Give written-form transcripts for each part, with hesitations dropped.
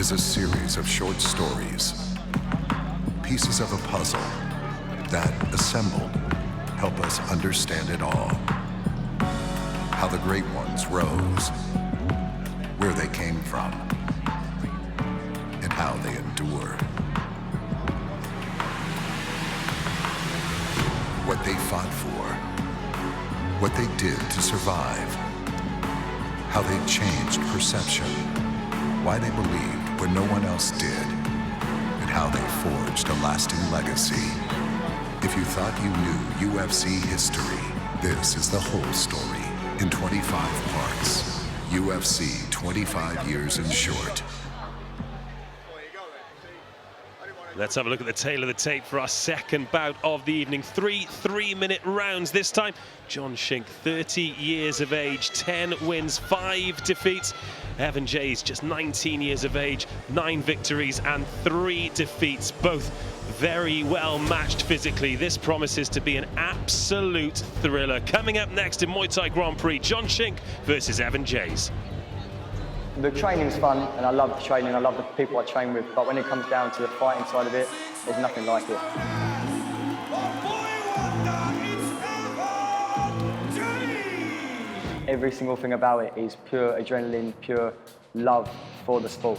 is a series of short stories, pieces of a puzzle that, assembled, help us understand it all. How the great ones rose, where they came from, and how they endured. What they fought for, what they did to survive, how they changed perception, why they believed when no one else did, and how they forged a lasting legacy. If you thought you knew UFC history, this is the whole story in 25 parts. UFC 25 years in short. Let's have a look at the tail of the tape for our second bout of the evening. 3 3-minute rounds this time. John Shink, 30 years of age, 10 wins, 5 defeats. Evan Jays, just 19 years of age, 9 victories and 3 defeats. Both very well matched physically. This promises to be an absolute thriller. Coming up next in Muay Thai Grand Prix, John Shink versus Evan Jays. The training's fun, and I love the training, I love the people I train with, but when it comes down to the fighting side of it, there's nothing like it. Every single thing about it is pure adrenaline, pure love for the sport.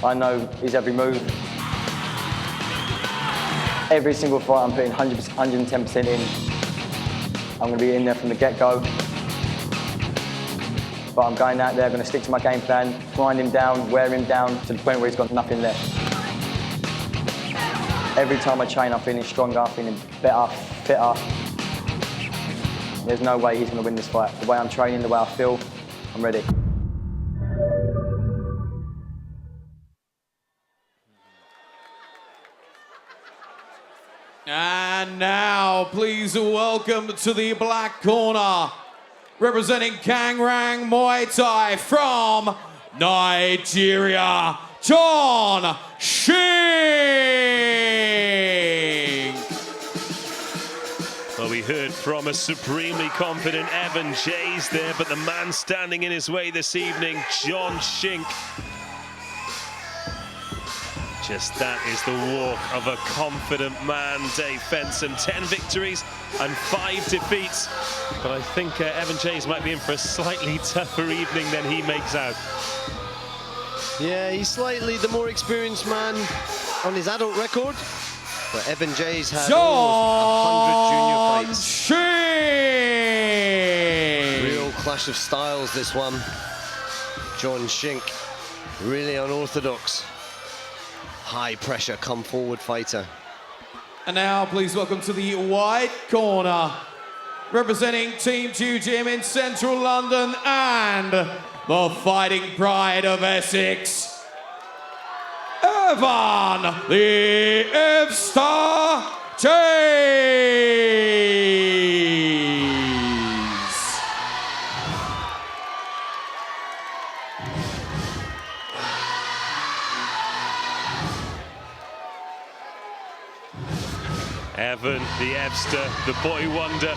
I know his every move. Every single fight I'm putting 110% in. I'm going to be in there from the get-go. But I'm going out there, going to stick to my game plan, grind him down, wear him down to the point where he's got nothing left. Every time I train, I'm feeling stronger, I'm feeling better, fitter. There's no way he's going to win this fight. The way I'm training, the way I feel, I'm ready. And now, please welcome to the black corner, representing Kangrang Muay Thai from Nigeria, John Shink. Well, we heard from a supremely confident Evan Jays there, but the man standing in his way this evening, John Shink. Just that is the walk of a confident man, Dave Fensom. 10 victories and 5 defeats. But I think Evan Jays might be in for a slightly tougher evening than he makes out. Yeah, he's slightly the more experienced man on his adult record. But Evan Jays had almost 100 junior fights. Real clash of styles, this one. John Shink, really unorthodox. High pressure, come forward fighter. And now, please welcome to the white corner, representing Team 2 Gym in central London and the fighting pride of Essex, Evan the F-Star Jays. Evan, the Ebster, the boy wonder,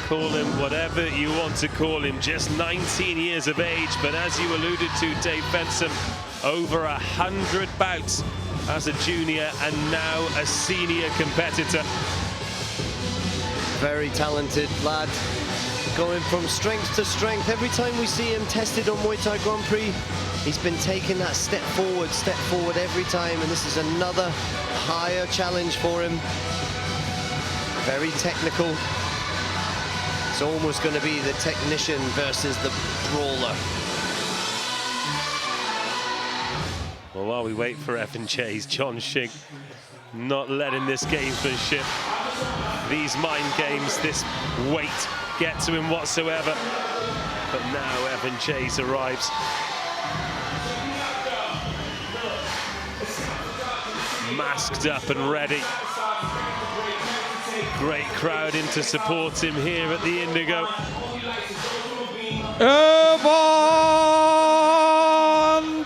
call him whatever you want to call him, just 19 years of age, but as you alluded to, Dave Benson, over 100 bouts as a junior and now a senior competitor. Very talented lad, going from strength to strength. Every time we see him tested on Muay Thai Grand Prix, he's been taking that step forward every time, and this is another higher challenge for him. Very technical. It's almost going to be the technician versus the brawler. Well, while we wait for Evan Jays, John Shink not letting this gamesmanship, these mind games, this weight get to him whatsoever. But now Evan Jays arrives. Masked up and ready. Great crowd in to support him here at the Indigo. Evan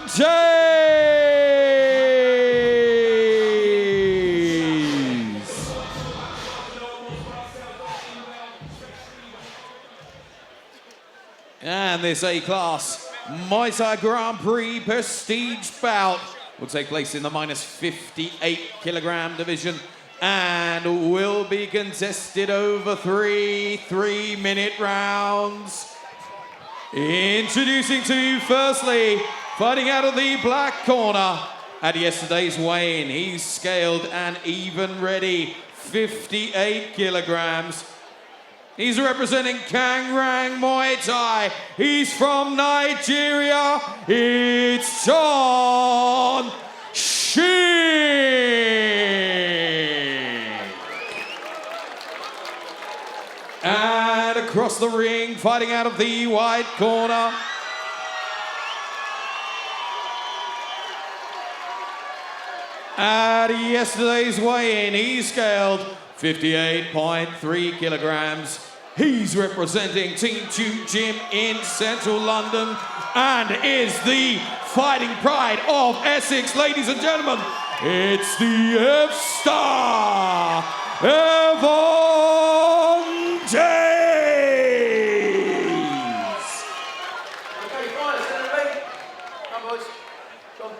Jays. And this A-Class Muay Thai Grand Prix Prestige bout will take place in the -58 kilogram division and will be contested over 3-3-minute rounds. Introducing to you firstly, fighting out of the black corner at yesterday's weigh-in, he's scaled and even ready, 58 kilograms. He's representing Kangrang Muay Thai. He's from Nigeria. It's John Shink. And across the ring, fighting out of the white corner, at yesterday's weigh-in, he scaled 58.3 kilograms. He's representing Team 2 Gym in central London and is the fighting pride of Essex, ladies and gentlemen. It's the F-Star, Evan James. Okay, fine, it's going to be. Come on, boys. John,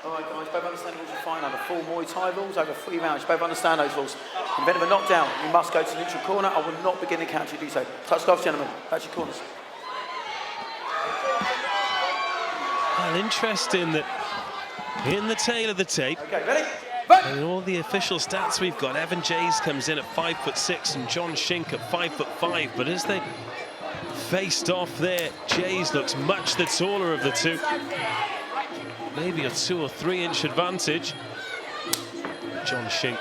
all right, guys, both understand the rules are fine under full Muay Thai rules over 3 rounds. You both understand those rules. In the event of a knockdown, you must go to the neutral corner. I will not begin the count to do so. Touch gloves, gentlemen. That's your corners. Well, interesting that in the tail of the tape, Okay, ready? Fight! and all the official stats we've got, Evan Jays comes in at 5'6" and John Shink at 5'5", but as they faced off there, Jays looks much the taller of the two. Maybe a 2 or 3 inch advantage. John Shink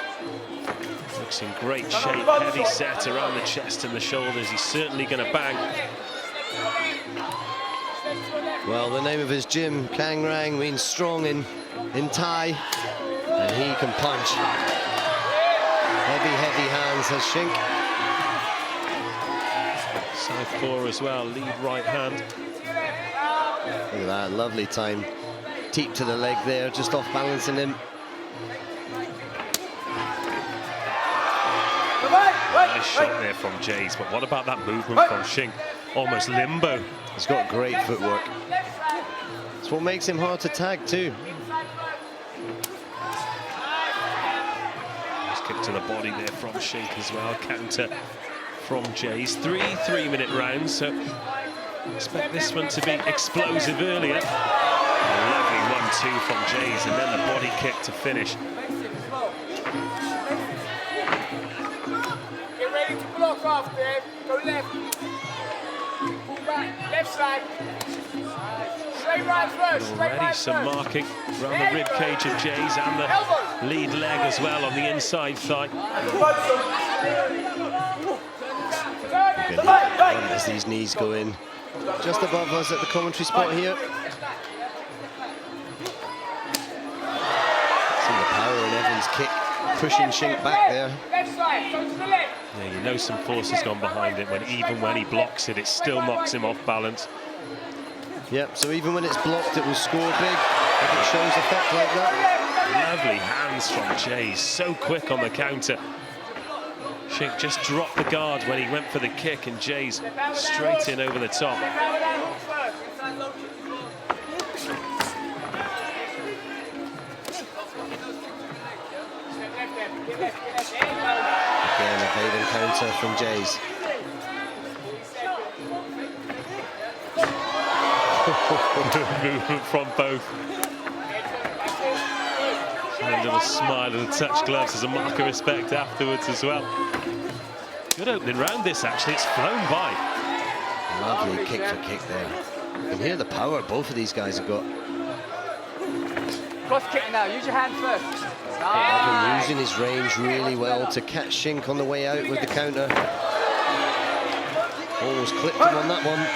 looks in great shape, heavy set around the chest and the shoulders. He's certainly going to bang. Well, the name of his gym, Kangrang, means strong in Thai, and he can punch. Heavy, heavy hands has Shink. Southpaw as well, lead right hand. Look at that, lovely time. Teep to the leg there, just off balancing him. Nice shot there from Jays, but what about that movement from Shink? Almost limbo. He's got great footwork. It's what makes him hard to tag too. Nice kick to the body there from Shink as well. Counter from Jays. 3 3-minute rounds, so expect this one to be explosive earlier. A lovely 1-2 from Jays, and then the body kick to finish. Get ready to block off, Dave. Go left. Pull back. Left side. Straight right first. Straight Already right some first. marking around the rib cage of Jays and the lead leg as well on the inside thigh. Good as these knees go in. Just above us at the commentary spot here. See the power in Evan's kick, pushing Shink back there. Left side. Go to the left. Yeah, you know some force has gone behind it, when even when he blocks it, it still knocks him off balance. Yep, so even when it's blocked, it will score big if it shows effect like that. Lovely hands from Jays, so quick on the counter. Shink just dropped the guard when he went for the kick, and Jays straight in over the top. Again, evading counter from Jays. Movement from both. And a little smile and a touch gloves as a mark of respect afterwards as well. Good opening round this, actually. It's flown by. Lovely kick for kick there. You can hear the power both of these guys have got. Cross kick now. Use your hands first. Evan using his range really well to catch Shink on the way out with the counter. Almost clipped him on that one.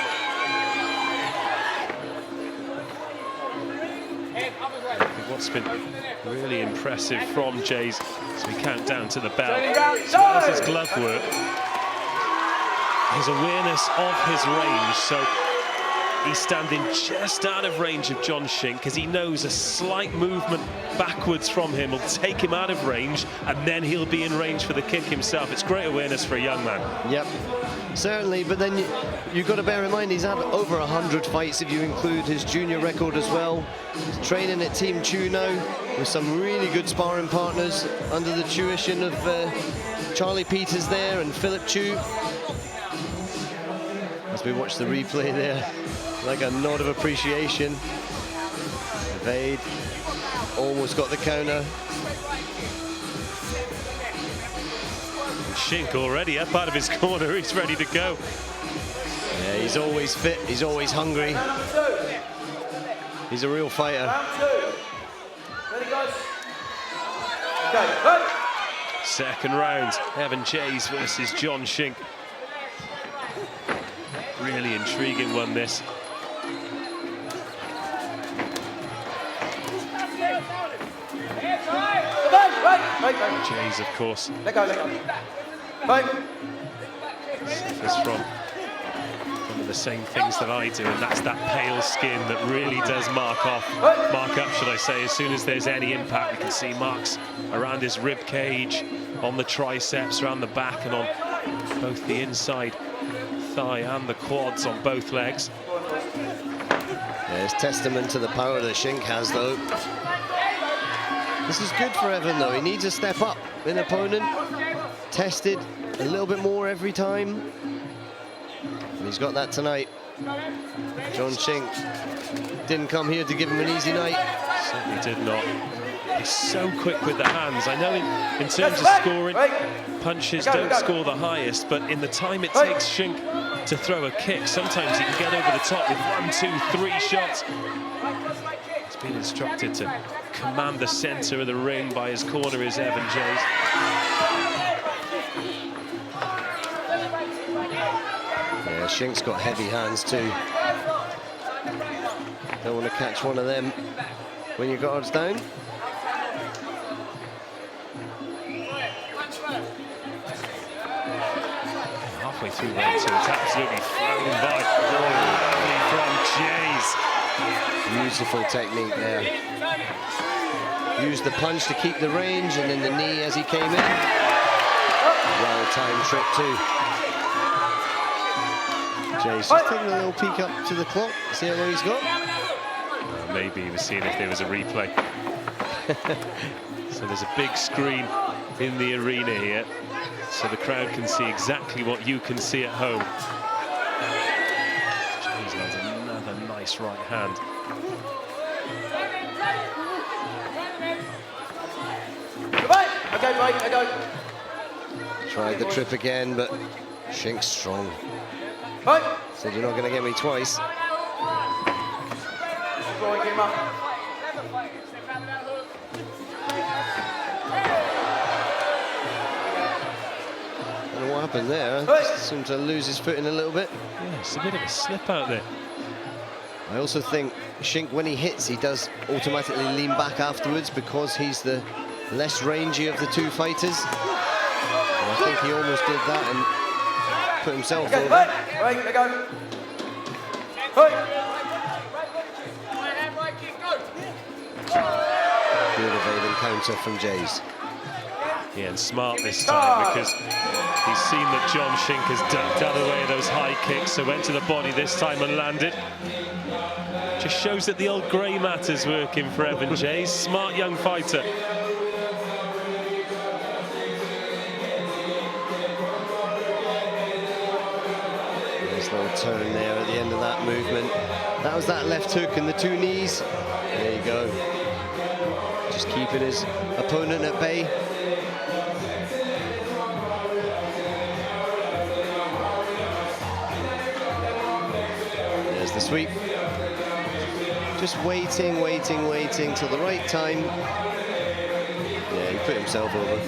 What's been really impressive from Jays as we count down to the bell, as well as his glove work, his awareness of his range. So he's standing just out of range of John Shink because he knows a slight movement backwards from him will take him out of range, and then he'll be in range for the kick himself. It's great awareness for a young man. Yep. Certainly, but then you've got to bear in mind he's had over 100 fights if you include his junior record as well. He's training at Team Chew now with some really good sparring partners under the tuition of Charlie Peters there and Philip Chew. As we watch the replay there, like a nod of appreciation. Evade, almost got the counter. Shink already up out of his corner, he's ready to go. Yeah, he's always fit, he's always hungry. He's a real fighter. Round 2. Ready, guys? Okay, go. Second round, Evan Jays versus John Shink. Really intriguing one, this. Right. Jays, of course, Let go. Right. suffers from one of the same things that I do, and that's that pale skin that really does mark up, should I say. As soon as there's any impact, we can see marks around his rib cage, on the triceps, around the back, and on both the inside thigh and the quads on both legs. Yeah, it's testament to the power that Shink has, though. This is good for Evan, though. He needs a step up in opponent. Tested a little bit more every time. And he's got that tonight. John Shink didn't come here to give him an easy night. Certainly did not. He's so quick with the hands. I know in terms of scoring, punches don't score the highest, but in the time it takes Shink to throw a kick, sometimes he can get over the top with 1, 2, 3 shots. He's been instructed to command the center of the ring. By his corner is Evan Jays. Yeah, Shink's got heavy hands too. Don't want to catch one of them when your guard's down. Halfway through round 2, it's absolutely flown by. From Jays. Beautiful technique there. Used the punch to keep the range, and then the knee as he came in. Well-timed trip too. Jays just taking a little peek up to the clock, see how long he's got. Maybe he was seeing if there was a replay. So there's a big screen in the arena here, so the crowd can see exactly what you can see at home. Jays lands another nice right hand. Okay, right, I go. Tried the trip again, but Shink's strong. Right. Said, you're not going to get me twice. Go on, get him up. I don't know what happened there. Seemed to lose his footing a little bit. Yeah, it's a bit of a slip out there. I also think Shink, when he hits, he does automatically lean back afterwards because he's the less rangy of the two fighters. And I think he almost did that and put himself over. Right, let go. Good evading counter from Jays. Yeah, and smart this time because he's seen that John Shink has ducked out of the way of those high kicks, so went to the body this time and landed. Just shows that the old grey matter's working for Evan Jays. Smart young fighter. Nice little turn there at the end of that movement. That was that left hook and the two knees. There you go. Just keeping his opponent at bay. There's the sweep. Just waiting till the right time. Yeah, he put himself over.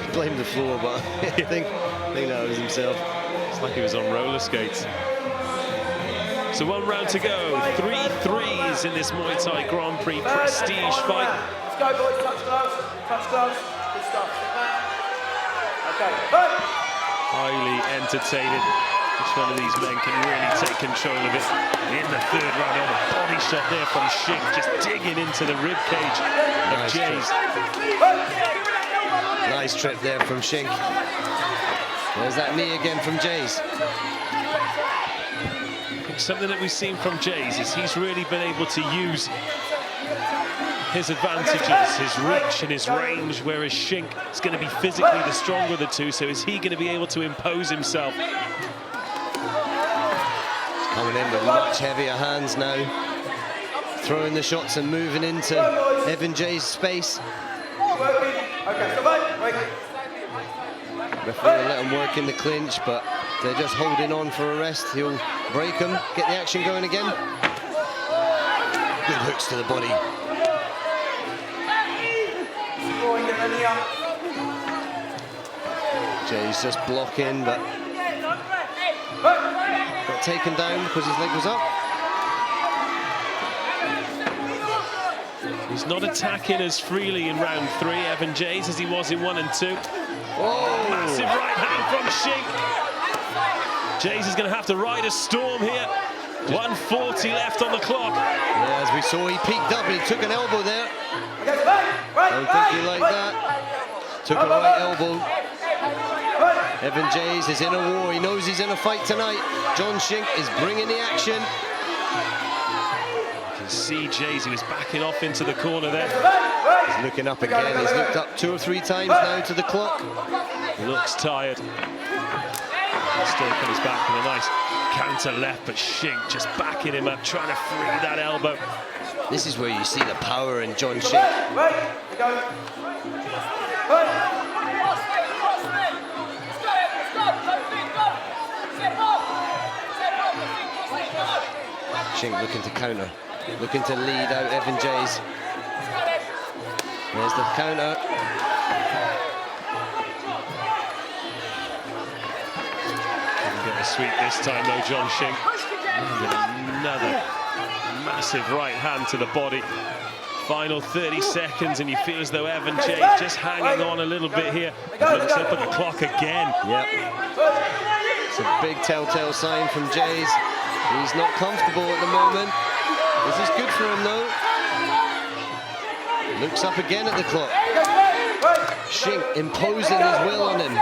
He blamed the floor, but I think that was himself. It's like he was on roller skates. So 1 round to go. 3 threes in this Muay Thai Grand Prix prestige fight. Let's go, boys. Touch gloves. Touch gloves. Good stuff. Okay. Hey. Highly entertaining. Which one of these men can really take control of it in the 3rd round? On a body shot there from Shink, just digging into the rib cage of Jays. Nice trip there from Shink. There's that knee again from Jays. Something that we've seen from Jays is he's really been able to use his advantages, his reach and his range, whereas Shink is going to be physically the stronger of the two, so is he going to be able to impose himself? Coming in with much heavier hands now, throwing the shots and moving into Evan Jays' space. Referee will let him work in the clinch, but they're just holding on for a rest. He'll break him, get the action going again. Good hooks to the body. Jay's just blocking, but got taken down because his leg was up. He's not attacking as freely in round 3, Evan Jays, as he was in 1 and 2. Oh, massive right hand from Shink. Jays is going to have to ride a storm here. 1:40 left on the clock. Yeah, as we saw, he peeked up and he took an elbow there. Don't think he liked that. Took a right elbow. Evan Jays is in a war. He knows he's in a fight tonight. John Shink is bringing the action. You can see Jays, he was backing off into the corner there. He's looking up again. He's looked up 2 or 3 times now to the clock. Looks tired. Still comes back with a nice counter left, but Shink just backing him up, trying to free that elbow. This is where you see the power in John Shink. Shink looking to counter, looking to lead out Evan Jays. There's the counter. Didn't get a sweep this time though, John Shink. Another massive right hand to the body. Final 30 seconds, and you feel as though Evan Jays just hanging on a little bit here. He looks up at the clock again. Yep. It's a big telltale sign from Jays. He's not comfortable at the moment. This is good for him though. Looks up again at the clock. Shink imposing his will on him.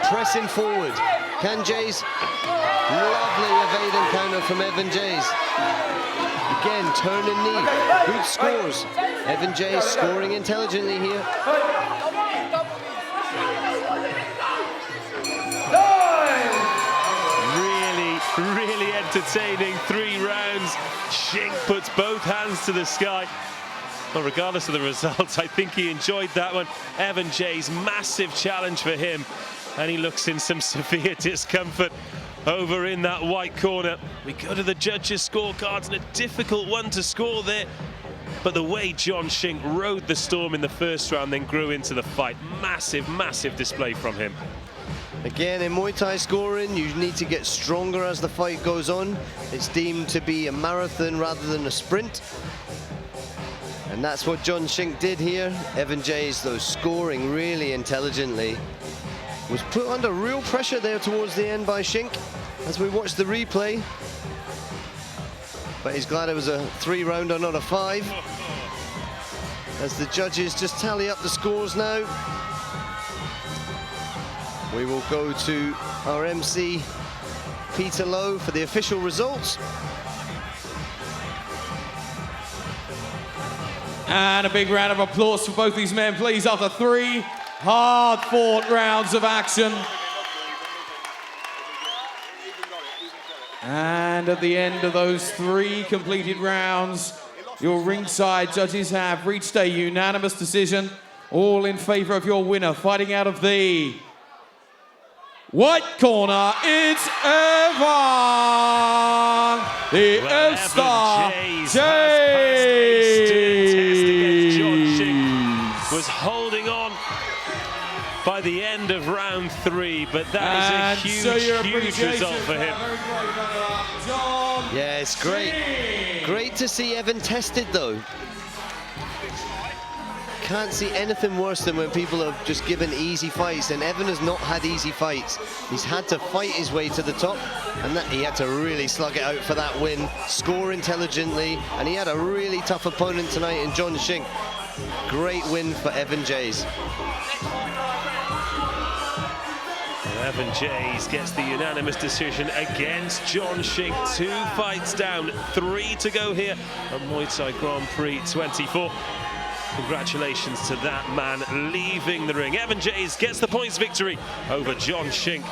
Pressing forward. Can Jays? Lovely evading counter from Evan Jays. Again, turning knee. Good scores. Evan Jays scoring intelligently here. Really entertaining 3 rounds. Shink puts both hands to the sky. Well, regardless of the results, I think he enjoyed that one. Evan Jays, massive challenge for him, and he looks in some severe discomfort over in that white corner. We go to the judges' scorecards, and a difficult one to score there. But the way John Shink rode the storm in the first round, then grew into the fight. Massive, massive display from him. Again, in Muay Thai scoring, you need to get stronger as the fight goes on. It's deemed to be a marathon rather than a sprint. And that's what John Shink did here. Evan Jays, though, scoring really intelligently. Was put under real pressure there towards the end by Shink as we watch the replay. But he's glad it was a 3-rounder, not a 5. As the judges just tally up the scores now. We will go to our MC, Peter Lowe, for the official results. And a big round of applause for both these men, please, after 3 hard-fought rounds of action. And at the end of those 3 completed rounds, your ringside judges have reached a unanimous decision, all in favor of your winner. Fighting out of the white corner, it's Evan, the F-Star Jays. John Shink was holding on by the end of round 3, but that is a huge result for him. Yeah, it's great. Great to see Evan tested, though. Can't see anything worse than when people are just given easy fights, and Evan has not had easy fights. He's had to fight his way to the top, and he had to really slug it out for that win, score intelligently, and he had a really tough opponent tonight in John Shink. Great win for Evan Jays. Evan Jays gets the unanimous decision against John Shink. 2 fights down, 3 to go here at Muay Thai Grand Prix 24. Congratulations to that man leaving the ring. Evan Jays gets the points victory over John Shink.